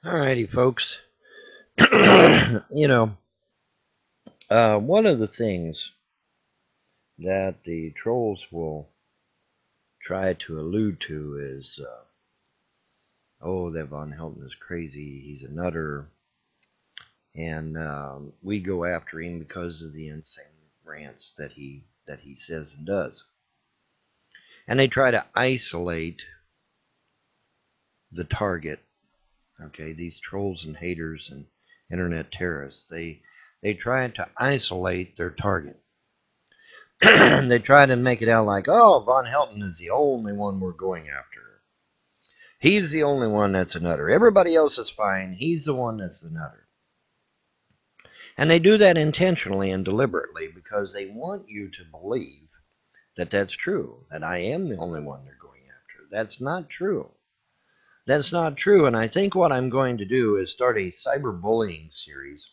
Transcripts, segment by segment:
Alrighty, folks. One of the things that the trolls will try to allude to is, oh, that Vonhelton is crazy. He's a nutter, and we go after him because of the insane rants that he says and does. And they try to isolate the target. Okay, these trolls and haters and internet terrorists. They try to isolate their target. They try to make it out like, oh, Vonhelton is the only one we're going after. He's the only one that's a nutter. Everybody else is fine. He's the one that's the nutter. And they do that intentionally and deliberately because they want you to believe that that's true, that I am the only one they're going after. That's not true. That's not true. And I think what I'm going to do is start a cyberbullying series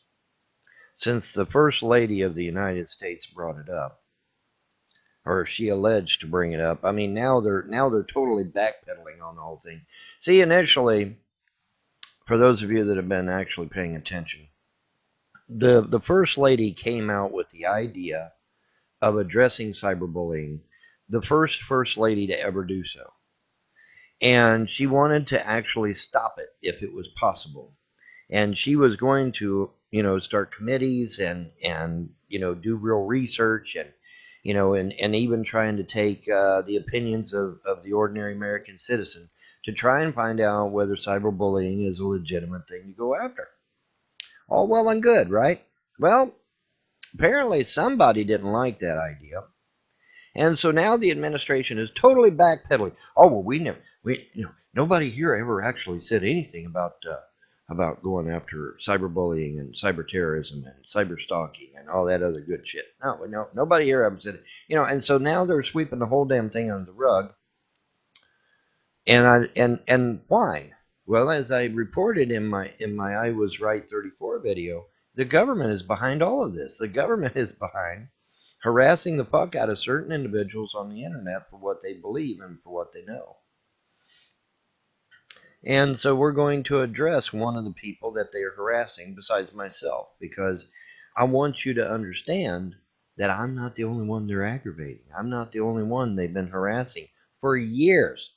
since the First Lady of the United States brought it up, or she alleged to bring it up. I mean, now they're totally backpedaling on the whole thing. See, initially, for those of you that have been actually paying attention, the first lady came out with the idea of addressing cyberbullying, the first lady to ever do so, and she wanted to actually stop it if it was possible, and she was going to start committees and do real research and and even trying to take the opinions of the ordinary American citizen to try and find out whether cyberbullying is a legitimate thing to go after. All well and good, right? Well, apparently somebody didn't like that idea, and so now the administration is totally backpedaling. Oh well, nobody here ever actually said anything about going after cyberbullying and cyber terrorism and cyberstalking and all that other good shit. No, nobody here ever said it. And so now they're sweeping the whole damn thing under the rug. And why? Well, as I reported in my I Was Right 34 video, the government is behind all of this. The government is behind harassing the fuck out of certain individuals on the internet for what they believe and for what they know. And so we're going to address one of the people that they are harassing besides myself, because I want you to understand that I'm not the only one they're aggravating. I'm not the only one they've been harassing for years.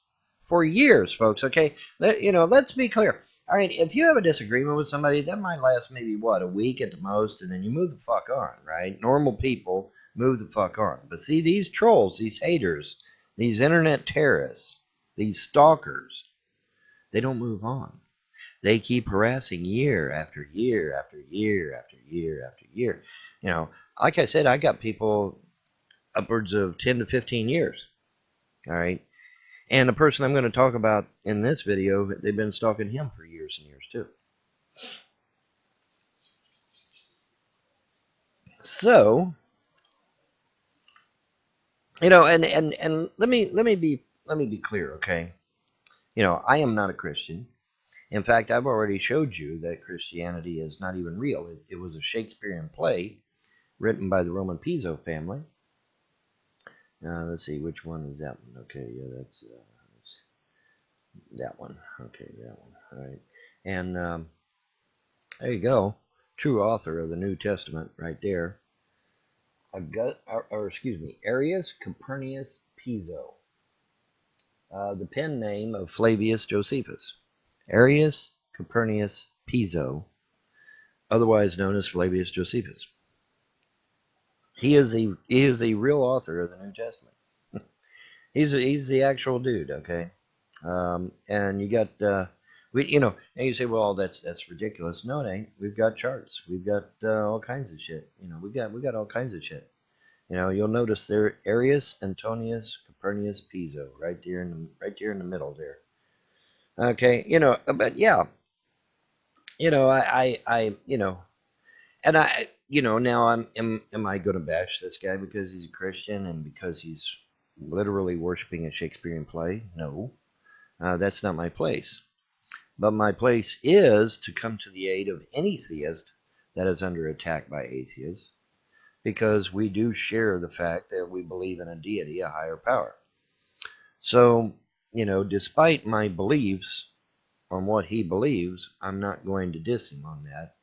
For years, folks, okay? Let's be clear. All right, if you have a disagreement with somebody, that might last maybe, what, a week at the most, and then you move the fuck on, right? Normal people move the fuck on. But see, these trolls, these haters, these internet terrorists, these stalkers, they don't move on. They keep harassing year after year after year after year after year. Like I said, I got people upwards of 10 to 15 years. All right. And the person I'm going to talk about in this video, they've been stalking him for years and years too. So, and let me be clear, okay? I am not a Christian. In fact, I've already showed you that Christianity is not even real. It was a Shakespearean play written by the Roman Piso family. Let's see, which one is that one? Okay, yeah, that's that one. Okay, that one. All right, and there you go. True author of the New Testament, right there. Excuse me, Arius Copernicus Piso, the pen name of Flavius Josephus. Arius Copernicus Piso, otherwise known as Flavius Josephus. He is a real author of the New Testament. He's the actual dude, okay? And you got and you say, well, that's ridiculous. No, it ain't. We've got charts. We've got all kinds of shit. We got all kinds of shit. You'll notice there, Arius Antonius Copernicus Piso, right here in the middle there. Okay, but yeah, and now am I going to bash this guy because he's a Christian and because he's literally worshiping a Shakespearean play? No, that's not my place. But my place is to come to the aid of any theist that is under attack by atheists, because we do share the fact that we believe in a deity, a higher power. So, despite my beliefs, on what he believes, I'm not going to diss him on that.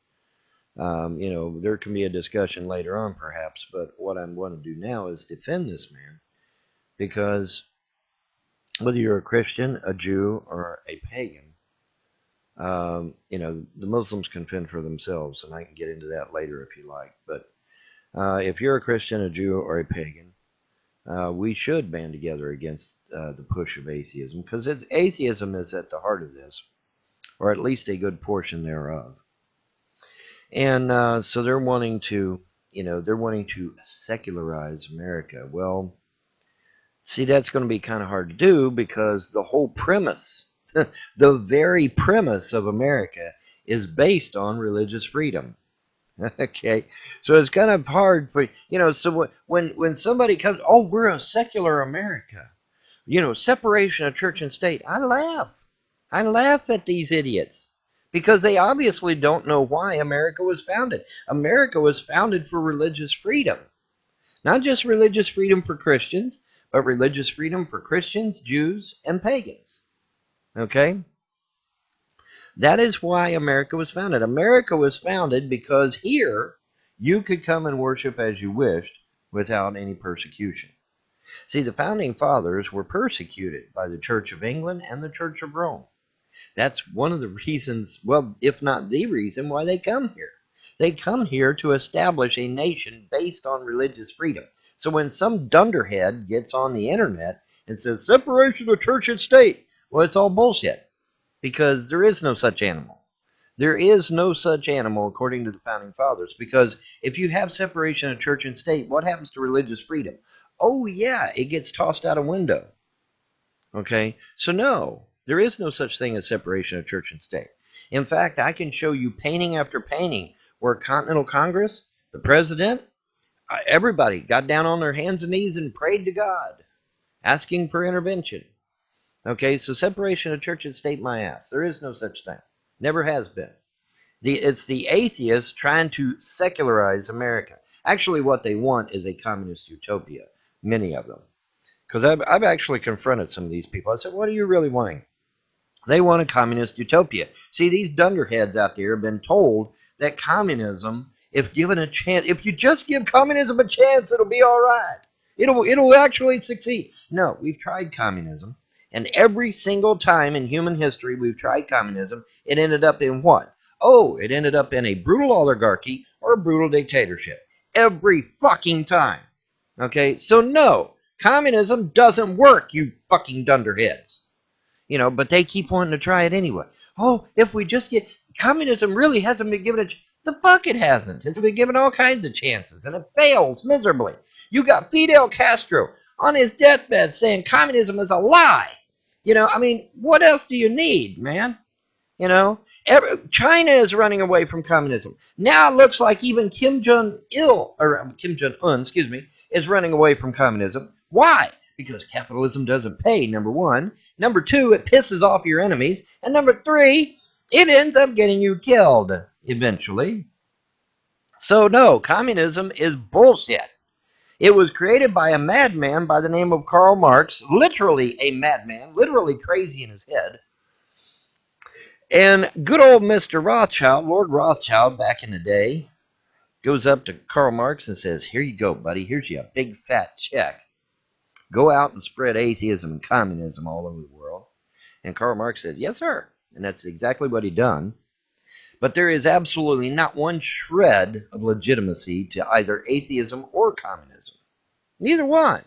There can be a discussion later on, perhaps, but what I'm going to do now is defend this man, because whether you're a Christian, a Jew, or a pagan, the Muslims can fend for themselves, and I can get into that later if you like. But if you're a Christian, a Jew, or a pagan, we should band together against the push of atheism, because atheism is at the heart of this, or at least a good portion thereof. And so they're wanting to, secularize America. Well, see, that's going to be kind of hard to do, because the whole premise, the very premise of America is based on religious freedom. Okay, so it's kind of hard for, so when somebody comes, oh, we're a secular America, separation of church and state, I laugh at these idiots, because they obviously don't know why America was founded. America was founded for religious freedom. Not just religious freedom for Christians, but religious freedom for Christians, Jews, and pagans. Okay? That is why America was founded. America was founded because here you could come and worship as you wished without any persecution. See, the founding fathers were persecuted by the Church of England and the Church of Rome. That's one of the reasons, well, if not the reason, why they come here. They come here to establish a nation based on religious freedom. So when some dunderhead gets on the internet and says separation of church and state, well, it's all bullshit, because there is no such animal. There is no such animal according to the founding fathers, because if you have separation of church and state, what happens to religious freedom? Oh yeah, it gets tossed out a window. Okay, so no, there is no such thing as separation of church and state. In fact, I can show you painting after painting where Continental Congress, the president, everybody got down on their hands and knees and prayed to God, asking for intervention. Okay, so separation of church and state, my ass. There is no such thing. Never has been. It's the atheists trying to secularize America. Actually, what they want is a communist utopia, many of them. Because I've actually confronted some of these people. I said, what are you really wanting? They want a communist utopia. See, these dunderheads out there have been told that communism, if given a chance, if you just give communism a chance, it'll be all right. It'll actually succeed. No, we've tried communism, and every single time in human history we've tried communism, it ended up in what? Oh, it ended up in a brutal oligarchy or a brutal dictatorship. Every fucking time. Okay, so no, communism doesn't work, you fucking dunderheads. But they keep wanting to try it anyway. Oh, if we just get... Communism really hasn't been given a... The fuck it hasn't. It's been given all kinds of chances, and it fails miserably. You got Fidel Castro on his deathbed saying communism is a lie. What else do you need, man? China is running away from communism. Now it looks like even Kim Jong-un, is running away from communism. Why? Because capitalism doesn't pay, number one. Number two, it pisses off your enemies. And number three, it ends up getting you killed eventually. So no, communism is bullshit. It was created by a madman by the name of Karl Marx, literally a madman, literally crazy in his head. And good old Mr. Rothschild, Lord Rothschild, back in the day, goes up to Karl Marx and says, here you go, buddy. Here's you a big fat check. Go out and spread atheism and communism all over the world. And Karl Marx said, yes, sir. And that's exactly what he done. But there is absolutely not one shred of legitimacy to either atheism or communism. Neither one.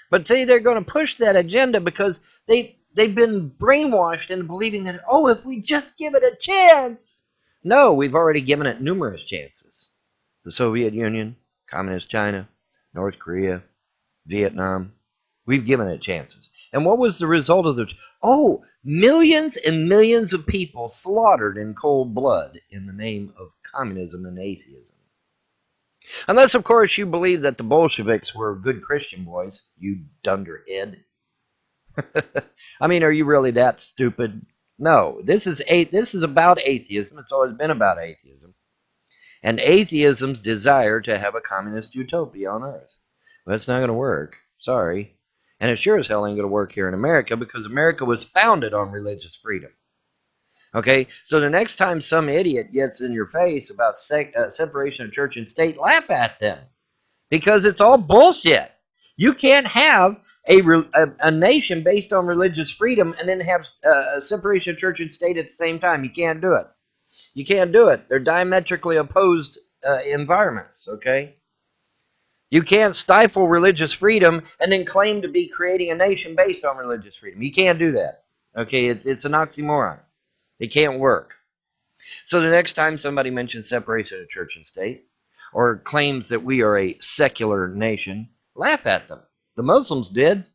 But see, they're going to push that agenda because they've been brainwashed into believing that, oh, if we just give it a chance. No, we've already given it numerous chances. The Soviet Union, Communist China, North Korea, Vietnam. We've given it chances. And what was the result of the... Oh, millions and millions of people slaughtered in cold blood in the name of communism and atheism. Unless, of course, you believe that the Bolsheviks were good Christian boys, you dunderhead. Are you really that stupid? No, this is about atheism. It's always been about atheism. And atheism's desire to have a communist utopia on Earth. Well, it's not going to work. Sorry. And it sure as hell ain't going to work here in America, because America was founded on religious freedom. Okay, so the next time some idiot gets in your face about separation of church and state, laugh at them because it's all bullshit. You can't have a nation based on religious freedom and then have a separation of church and state at the same time. You can't do it. You can't do it. They're diametrically opposed environments, okay? You can't stifle religious freedom and then claim to be creating a nation based on religious freedom. You can't do that. Okay, it's an oxymoron. It can't work. So the next time somebody mentions separation of church and state or claims that we are a secular nation, laugh at them. The Muslims did.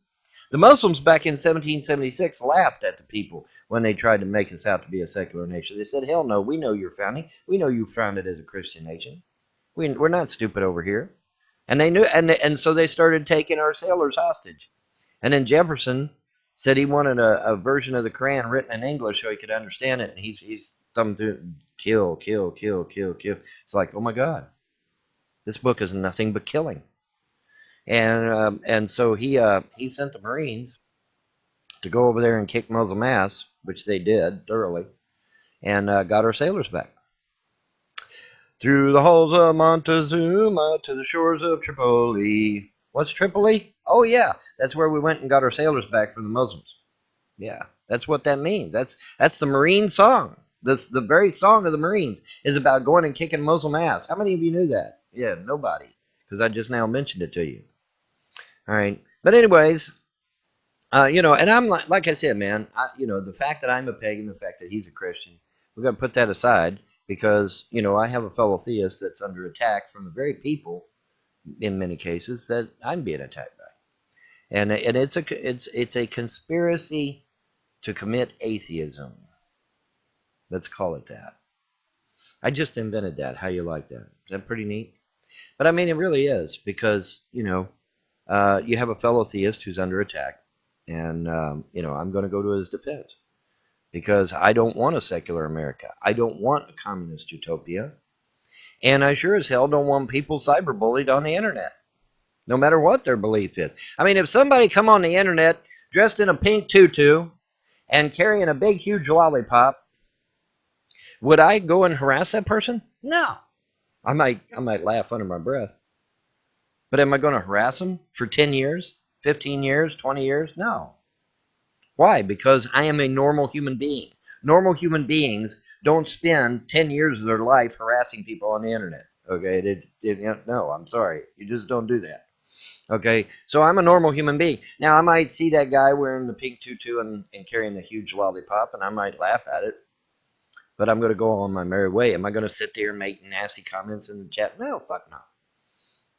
The Muslims back in 1776 laughed at the people when they tried to make us out to be a secular nation. They said, hell no, we know your founding. We know you founded as a Christian nation. We're not stupid over here. And they knew, and so they started taking our sailors hostage. And then Jefferson said he wanted a version of the Quran written in English so he could understand it. And he's thumbing through, kill, kill, kill, kill, kill. It's like, oh my God, this book is nothing but killing. And so he sent the Marines to go over there and kick Muslim ass, which they did thoroughly, and got our sailors back. Through the halls of Montezuma to the shores of Tripoli. What's Tripoli? Oh yeah, that's where we went and got our sailors back from the Muslims. Yeah, that's what that means. That's the Marine song. The very song of the Marines is about going and kicking Muslim ass. How many of you knew that? Yeah, nobody, because I just now mentioned it to you. All right, but anyways, and I'm like I said, man, the fact that I'm a pagan, the fact that he's a Christian, we've got to put that aside because I have a fellow theist that's under attack from the very people, in many cases, that I'm being attacked by, and it's a conspiracy to commit atheism. Let's call it that. I just invented that. How you like that? Is that pretty neat? But I mean, it really is because you have a fellow theist who's under attack, and I'm going to go to his defense because I don't want a secular America. I don't want a communist utopia, and I sure as hell don't want people cyberbullied on the internet, no matter what their belief is. I mean, if somebody come on the internet dressed in a pink tutu and carrying a big, huge lollipop, would I go and harass that person? No. I might laugh under my breath. But am I going to harass them for 10 years, 15 years, 20 years? No. Why? Because I am a normal human being. Normal human beings don't spend 10 years of their life harassing people on the internet. Okay? No, I'm sorry. You just don't do that. Okay? So I'm a normal human being. Now, I might see that guy wearing the pink tutu and carrying the huge lollipop, and I might laugh at it. But I'm going to go on my merry way. Am I going to sit there and make nasty comments in the chat? No, fuck no.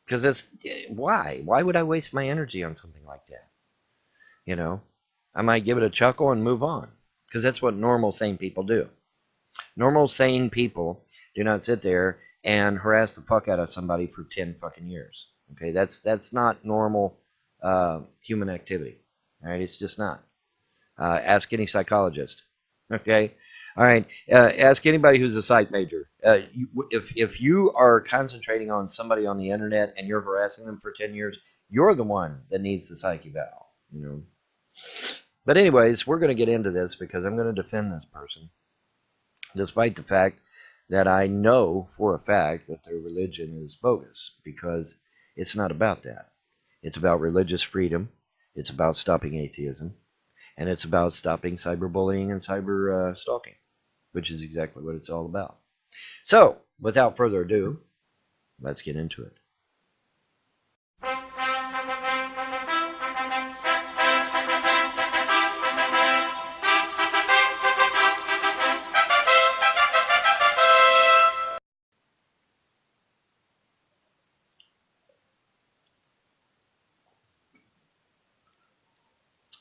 Because that's why? Why would I waste my energy on something like that? I might give it a chuckle and move on. Because that's what normal, sane people do. Normal, sane people do not sit there and harass the fuck out of somebody for 10 fucking years. Okay, that's not normal human activity. All right, it's just not. Ask any psychologist. Okay, all right. Ask anybody who's a psych major. If you are concentrating on somebody on the internet and you're harassing them for 10 years, you're the one that needs the psych eval. But anyways, we're going to get into this because I'm going to defend this person, despite the fact that I know for a fact that their religion is bogus, because it's not about that. It's about religious freedom. It's about stopping atheism. And it's about stopping cyberbullying and cyberstalking, which is exactly what it's all about. So, without further ado, let's get into it.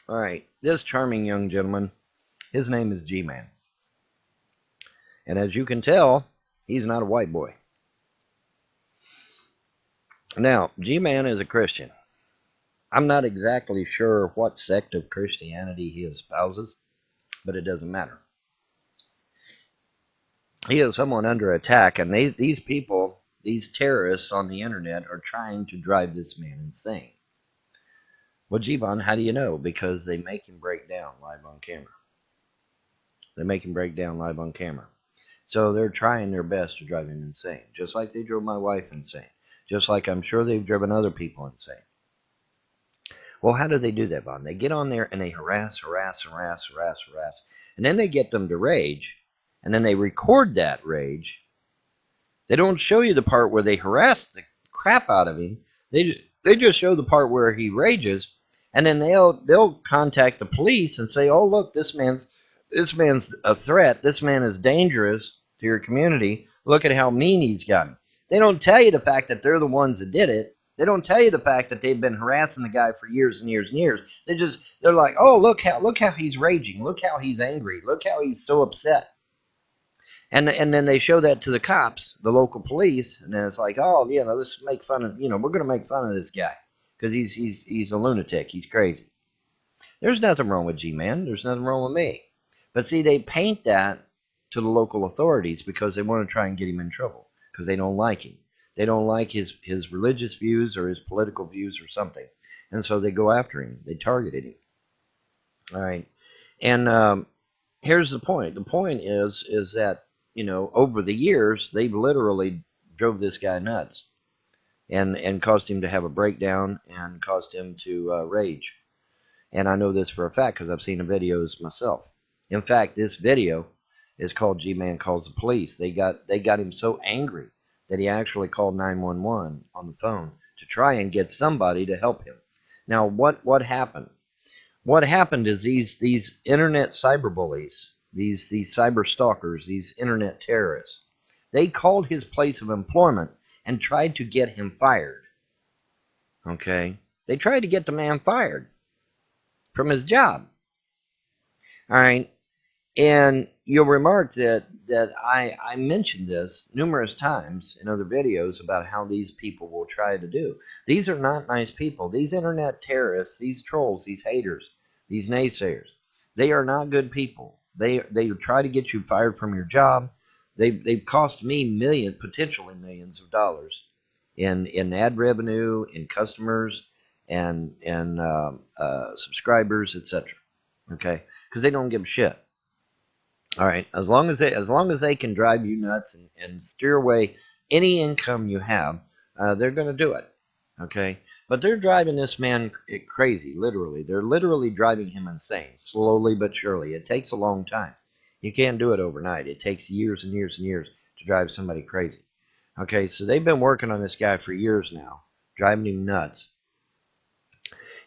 All right, this charming young gentleman, his name is Gman. And as you can tell, he's not a white boy. Now, Gman is a Christian. I'm not exactly sure what sect of Christianity he espouses, but it doesn't matter. He is someone under attack, and these people, these terrorists on the internet, are trying to drive this man insane. Well, Gman, how do you know? Because they make him break down live on camera. They make him break down live on camera. So they're trying their best to drive him insane, just like they drove my wife insane, just like I'm sure they've driven other people insane. Well, how do they do that, Vaughn? They get on there and they harass, and then they get them to rage, and then they record that rage. They don't show you the part where they harass the crap out of him. They just show the part where he rages, and then they'll contact the police and say, "Oh, look, this man's a threat. This man is dangerous to your community. Look at how mean he's gotten." They don't tell you the fact that they're the ones that did it. They don't tell you the fact that they've been harassing the guy for years and years and years. They're like, "Oh, look how he's raging. Look how he's angry. Look how he's so upset." And then they show that to the cops, the local police, and then it's like, "Oh, yeah, let's make fun of, we're going to make fun of this guy because he's a lunatic. He's crazy." There's nothing wrong with Gman. There's nothing wrong with me. But see, they paint that to the local authorities because they want to try and get him in trouble because they don't like him. They don't like his religious views or his political views or something. And so they go after him. They targeted him. All right. And here's the point. The point is that, over the years, they've literally drove this guy nuts and caused him to have a breakdown and caused him to rage. And I know this for a fact because I've seen the videos myself. In fact, this video is called Gman Calls the Police. They got him so angry that he actually called 911 on the phone to try and get somebody to help him. Now, what happened? What happened is these internet cyberbullies, these cyberstalkers, these internet terrorists, they called his place of employment and tried to get him fired. Okay? They tried to get the man fired from his job. All right? And you'll remark that I mentioned this numerous times in other videos about how these people will try to do. These are not nice people. These internet terrorists, these trolls, these haters, these naysayers, they are not good people. They try to get you fired from your job. They've cost me potentially millions of dollars in ad revenue, in customers, and subscribers, etc. Okay, because they don't give a shit. All right, as long as they can drive you nuts and steer away any income you have, they're going to do it. Okay, but they're driving this man crazy. Literally, they're literally driving him insane, slowly but surely. It takes a long time. You can't do it overnight. It takes years and years and years to drive somebody crazy. Okay, so they've been working on this guy for years now, driving him nuts.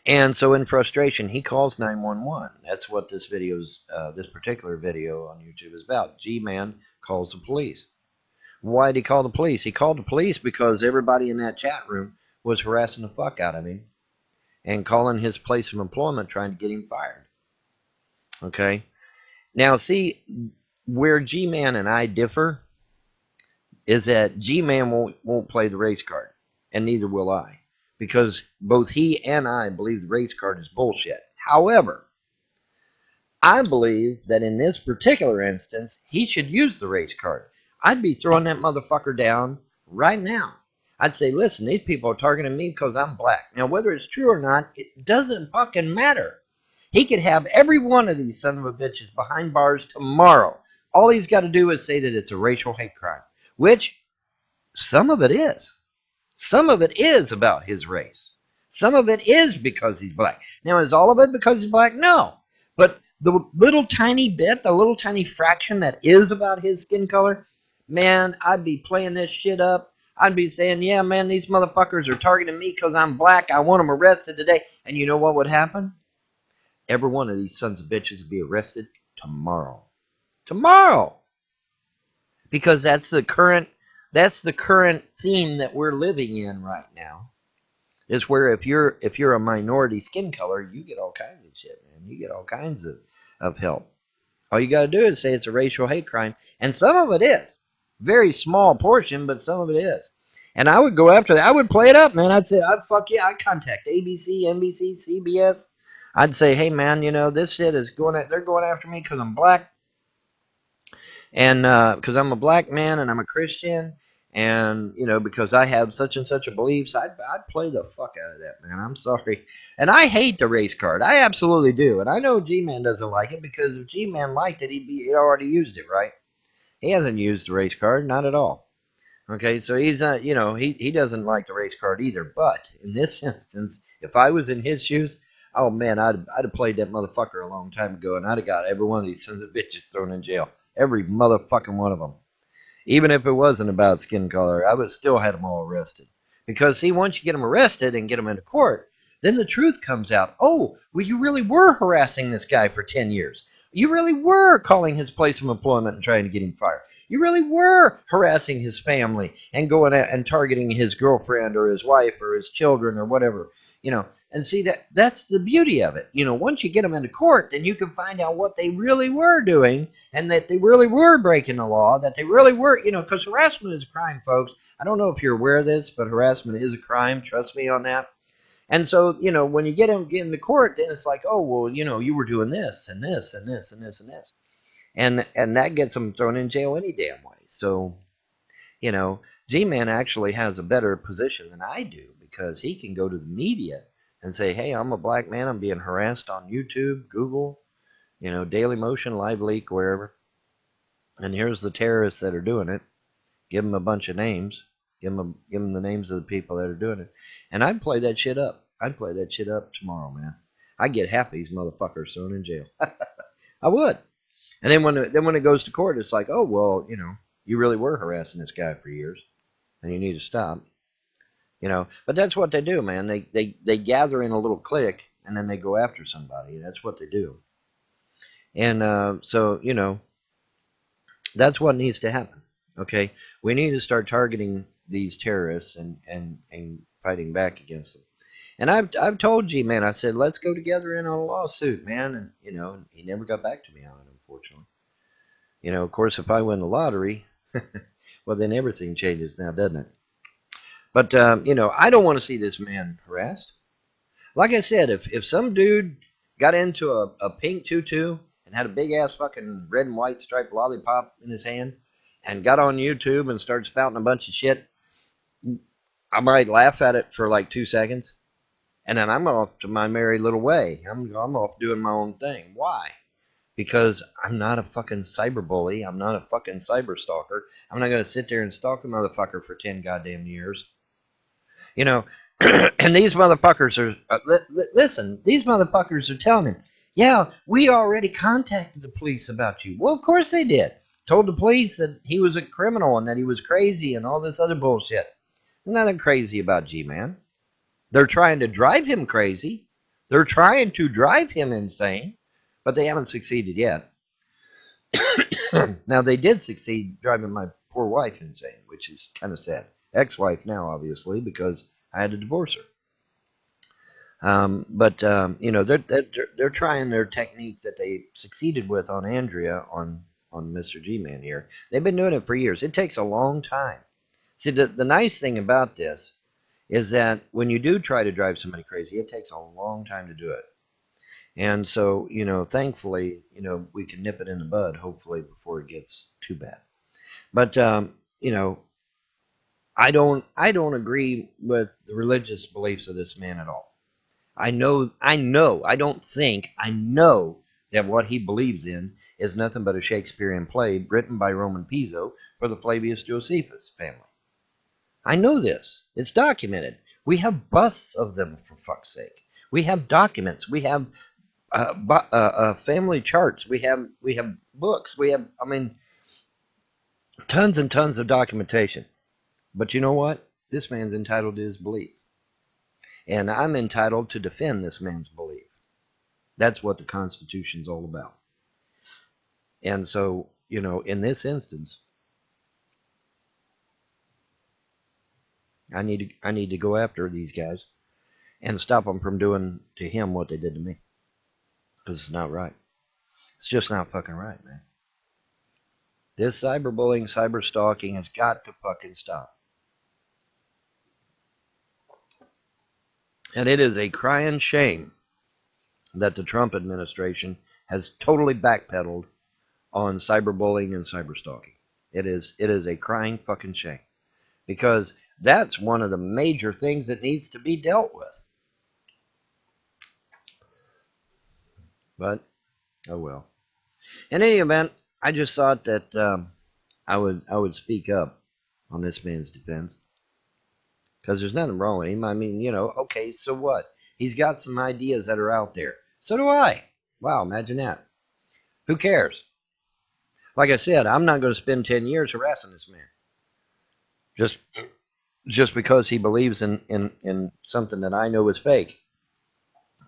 And so in frustration, he calls 911. That's what this particular video on YouTube is about. Gman calls the police. Why did he call the police? He called the police because everybody in that chat room was harassing the fuck out of him and calling his place of employment, trying to get him fired. Okay? Now, see, where Gman and I differ is that Gman won't play the race card, and neither will I. Because both he and I believe the race card is bullshit. However, I believe that in this particular instance, he should use the race card. I'd be throwing that motherfucker down right now. I'd say, listen, these people are targeting me because I'm black. Now, whether it's true or not, it doesn't fucking matter. He could have every one of these son of a bitches behind bars tomorrow. All he's got to do is say that it's a racial hate crime, which some of it is. Some of it is about his race. Some of it is because he's black. Now, is all of it because he's black? No. But the little tiny bit, the little tiny fraction that is about his skin color, man, I'd be playing this shit up. I'd be saying, yeah, man, these motherfuckers are targeting me because I'm black. I want them arrested today. And you know what would happen? Every one of these sons of bitches would be arrested tomorrow. Tomorrow. Because that's the current theme that we're living in right now, is where if you're a minority skin color, you get all kinds of shit, man. You get all kinds of help. All you got to do is say it's a racial hate crime, and some of it is. Very small portion, but some of it is. And I would go after that. I would play it up, man. I'd say, I'd contact ABC, NBC, CBS. I'd say, hey, man, this shit is they're going after me because I'm black. And because I'm a black man and I'm a Christian, And, because I have such and such a beliefs, I'd play the fuck out of that, man. I'm sorry. And I hate the race card. I absolutely do. And I know G-Man doesn't like it, because if G-Man liked it, he'd already used it, right? He hasn't used the race card, not at all. Okay, so he's not, he doesn't like the race card either. But in this instance, if I was in his shoes, oh man, I'd have played that motherfucker a long time ago, and I'd have got every one of these sons of bitches thrown in jail. Every motherfucking one of them. Even if it wasn't about skin color, I would still had them all arrested. Because, see, once you get them arrested and get them into court, then the truth comes out. Oh, well, you really were harassing this guy for 10 years. You really were calling his place of employment and trying to get him fired. You really were harassing his family and going out and targeting his girlfriend or his wife or his children or whatever. And see, that's the beauty of it. Once you get them into court, then you can find out what they really were doing, and that they really were breaking the law, that they really were, because harassment is a crime, folks. I don't know if you're aware of this, but harassment is a crime. Trust me on that. And so, when you get them into court, then it's like, oh, well, you were doing this and this and this and this and this. And that gets them thrown in jail any damn way. So, G-Man actually has a better position than I do, because he can go to the media and say, hey, I'm a black man. I'm being harassed on YouTube, Google, Daily Motion, Live Leak, wherever. And here's the terrorists that are doing it. Give them a bunch of names. Give them the names of the people that are doing it. And I'd play that shit up. I'd play that shit up tomorrow, man. I'd get half these motherfuckers thrown in jail. I would. And then when it goes to court, it's like, oh, well, you really were harassing this guy for years, and you need to stop. But that's what they do, man. They gather in a little clique, and then they go after somebody. That's what they do. And so, that's what needs to happen. Okay, we need to start targeting these terrorists and fighting back against them. And I've told G-Man, I said, let's go together in on a lawsuit, man. And he never got back to me on it, unfortunately. Of course, if I win the lottery, well, then everything changes now, doesn't it? But I don't want to see this man harassed. Like I said, if some dude got into a pink tutu and had a big ass fucking red and white striped lollipop in his hand and got on YouTube and started spouting a bunch of shit, I might laugh at it for like 2 seconds, and then I'm off to my merry little way. I'm off doing my own thing. Why? Because I'm not a fucking cyberbully. I'm not a fucking cyberstalker. I'm not going to sit there and stalk a motherfucker for 10 goddamn years. And these motherfuckers are, listen, these motherfuckers are telling him, yeah, we already contacted the police about you. Well, of course they did. Told the police that he was a criminal and that he was crazy and all this other bullshit. There's nothing crazy about G-Man. They're trying to drive him crazy. They're trying to drive him insane, but they haven't succeeded yet. Now, they did succeed driving my poor wife insane, which is kind of sad. Ex-wife now, obviously, because I had to divorce her. But they're trying their technique that they succeeded with on Andrea, on Mr. G-Man here. They've been doing it for years. It takes a long time. See, the nice thing about this is that when you do try to drive somebody crazy, it takes a long time to do it. And so, thankfully, we can nip it in the bud, hopefully, before it gets too bad. But, I don't agree with the religious beliefs of this man at all. I know, I know that what he believes in is nothing but a Shakespearean play written by Roman Piso for the Flavius Josephus family. I know this. It's documented. We have busts of them, for fuck's sake. We have documents. We have family charts. We have books. We have, tons and tons of documentation. But you know what? This man's entitled to his belief. And I'm entitled to defend this man's belief. That's what the Constitution's all about. And so, in this instance, I need to go after these guys and stop them from doing to him what they did to me. Because it's not right. It's just not fucking right, man. This cyberbullying, cyberstalking has got to fucking stop. And it is a crying shame that the Trump administration has totally backpedaled on cyberbullying and cyberstalking. It is a crying fucking shame. because that's one of the major things that needs to be dealt with. But, oh well. In any event, I just thought that I would speak up on this man's defense, because there's nothing wrong with him. I mean, okay, so what? He's got some ideas that are out there. So do I. Wow, imagine that. Who cares? Like I said, I'm not going to spend 10 years harassing this man. Just because he believes in something that I know is fake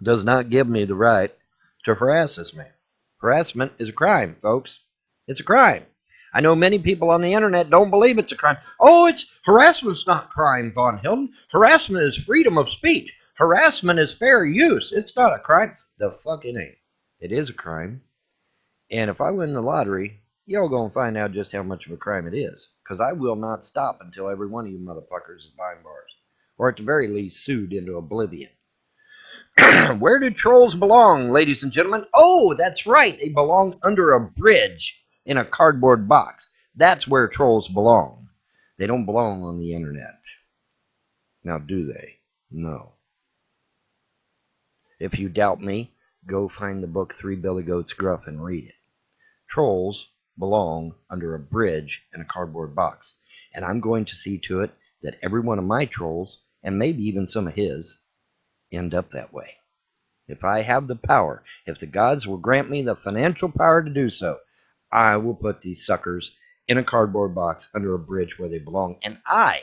does not give me the right to harass this man. Harassment is a crime, folks. It's a crime. I know many people on the internet don't believe it's a crime. Oh, harassment's not crime, Vonhelton. Harassment is freedom of speech. Harassment is fair use. It's not a crime. The fuck it ain't. It is a crime. And if I win the lottery, y'all gonna find out just how much of a crime it is. Because I will not stop until every one of you motherfuckers is behind bars. Or at the very least sued into oblivion. Where do trolls belong, ladies and gentlemen? Oh, that's right. They belong under a bridge in a cardboard box. That's where trolls belong. They don't belong on the internet. Now, do they? No. If you doubt me, go find the book Three Billy Goats Gruff and read it. Trolls belong under a bridge in a cardboard box. And I'm going to see to it that every one of my trolls, and maybe even some of his, end up that way. If I have the power, if the gods will grant me the financial power to do so, I will put these suckers in a cardboard box under a bridge where they belong, and I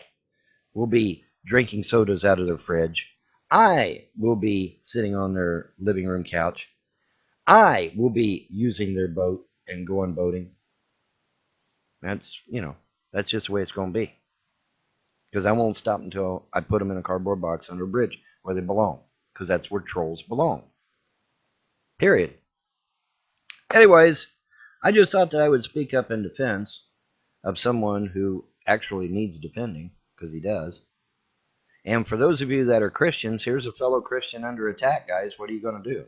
will be drinking sodas out of their fridge. I will be sitting on their living room couch. I will be using their boat and going boating. That's just the way it's going to be. Because I won't stop until I put them in a cardboard box under a bridge where they belong. Because that's where trolls belong. Period. Anyways, I just thought that I would speak up in defense of someone who actually needs defending, because he does. And for those of you that are Christians, here's a fellow Christian under attack, guys. What are you going to do?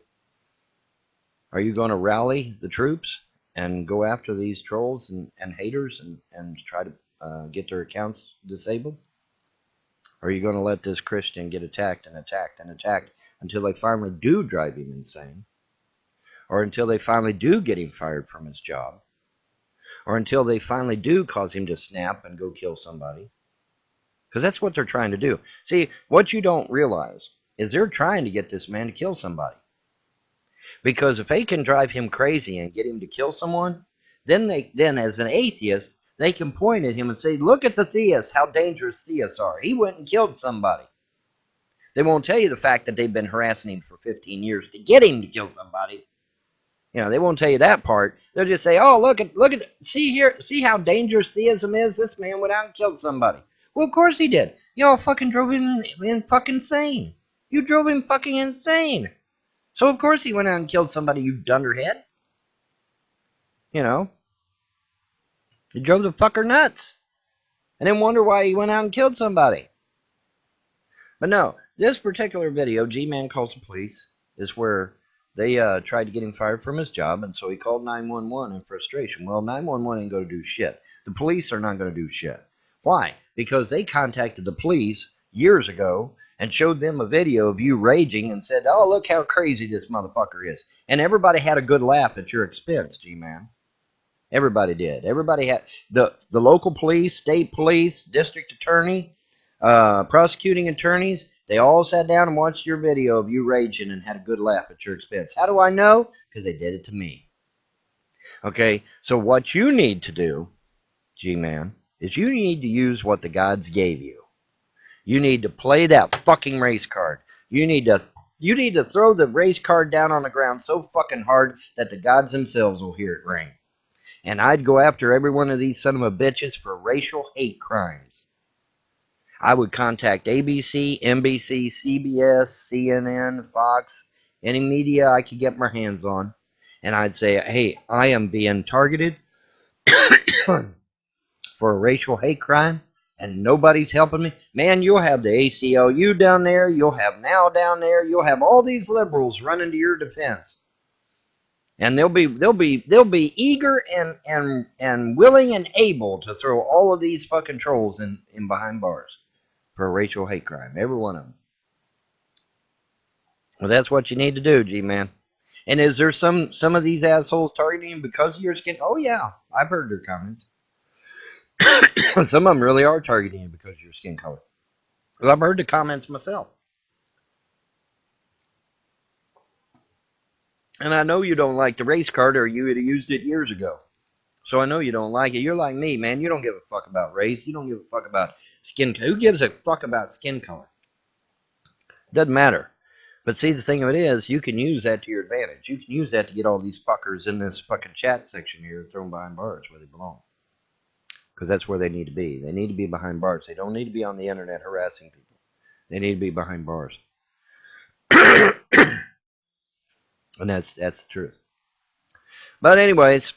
Are you going to rally the troops and go after these trolls and haters and try to get their accounts disabled? Or are you going to let this Christian get attacked and attacked and attacked until they finally do drive him insane? Or until they finally do get him fired from his job? Or until they finally do cause him to snap and go kill somebody? Because that's what they're trying to do. See, what you don't realize is they're trying to get this man to kill somebody. Because if they can drive him crazy and get him to kill someone, then as an atheist, they can point at him and say, look at the theists, how dangerous theists are. He went and killed somebody. They won't tell you the fact that they've been harassing him for 15 years to get him to kill somebody. They won't tell you that part. They'll just say, oh, look at, see how dangerous theism is? This man went out and killed somebody. Well, of course he did. Y'all fucking drove him fucking insane. You drove him fucking insane. So of course he went out and killed somebody, you dunderhead. He drove the fucker nuts. And then wonder why he went out and killed somebody. But no, this particular video, Gman Calls the Police, is where they tried to get him fired from his job, and so he called 911 in frustration. Well, 911 ain't going to do shit. The police are not going to do shit. Why? Because they contacted the police years ago and showed them a video of you raging and said, oh, look how crazy this motherfucker is. And everybody had a good laugh at your expense, G-Man. Everybody did. Everybody had the local police, state police, district attorney, prosecuting attorneys. They all sat down and watched your video of you raging and had a good laugh at your expense. How do I know? Because they did it to me. Okay, so what you need to do, G-Man, is you need to use what the gods gave you. You need to play that fucking race card. You need to throw the race card down on the ground so fucking hard that the gods themselves will hear it ring. And I'd go after every one of these son of a bitches for racial hate crimes. I would contact ABC, NBC, CBS, CNN, Fox, any media I could get my hands on. And I'd say, hey, I am being targeted for a racial hate crime, and nobody's helping me. Man, you'll have the ACLU down there. You'll have NOW down there. You'll have all these liberals running to your defense. And they'll be eager and willing and able to throw all of these fucking trolls in behind bars for a racial hate crime. Every one of them. Well, that's what you need to do, G-Man. And is there some of these assholes targeting you because of your skin? Oh yeah, I've heard their comments. Some of them really are targeting you because of your skin color. Well, I've heard the comments myself. And I know you don't like the race card, or you would have used it years ago. So I know you don't like it. You're like me, man. You don't give a fuck about race. You don't give a fuck about skin color. Who gives a fuck about skin color? Doesn't matter. But see, the thing of it is, you can use that to your advantage. You can use that to get all these fuckers in this fucking chat section here thrown behind bars where they belong. Because that's where they need to be. They need to be behind bars. They don't need to be on the internet harassing people. They need to be behind bars. And that's the truth. But anyways,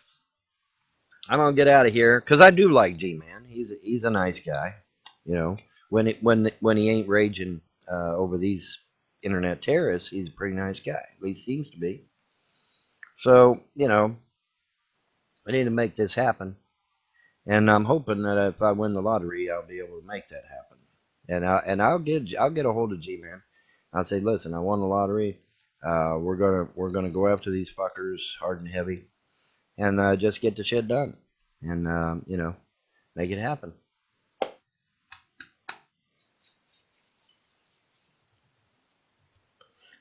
I'm gonna get out of here because I do like G-Man. He's a nice guy, you know. When he ain't raging over these internet terrorists, he's a pretty nice guy. At least seems to be. So you know, I need to make this happen, and I'm hoping that if I win the lottery, I'll be able to make that happen. And I'll get a hold of G-Man. I'll say, listen, I won the lottery. We're gonna go after these fuckers hard and heavy, and just get the shit done, and you know, make it happen.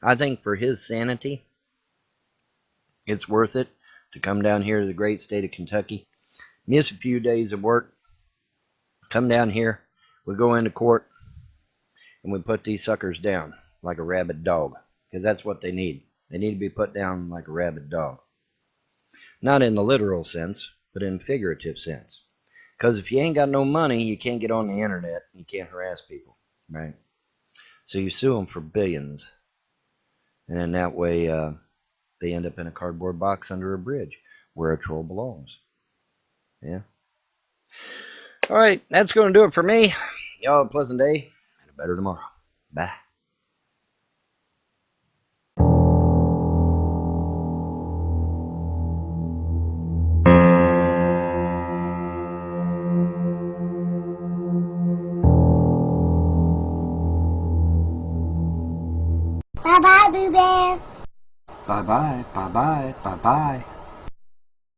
I think for his sanity, it's worth it to come down here to the great state of Kentucky, miss a few days of work, come down here, we go into court, and we put these suckers down like a rabid dog, because that's what they need. They need to be put down like a rabid dog. Not in the literal sense, but in figurative sense. Because if you ain't got no money, you can't get on the internet, you can't harass people, right? So you sue them for billions, and in that way, they end up in a cardboard box under a bridge where a troll belongs. Yeah. All right, that's going to do it for me. Y'all have a pleasant day and a better tomorrow. Bye. Bye-bye, Boo Bear. Bye-bye, bye-bye, bye-bye.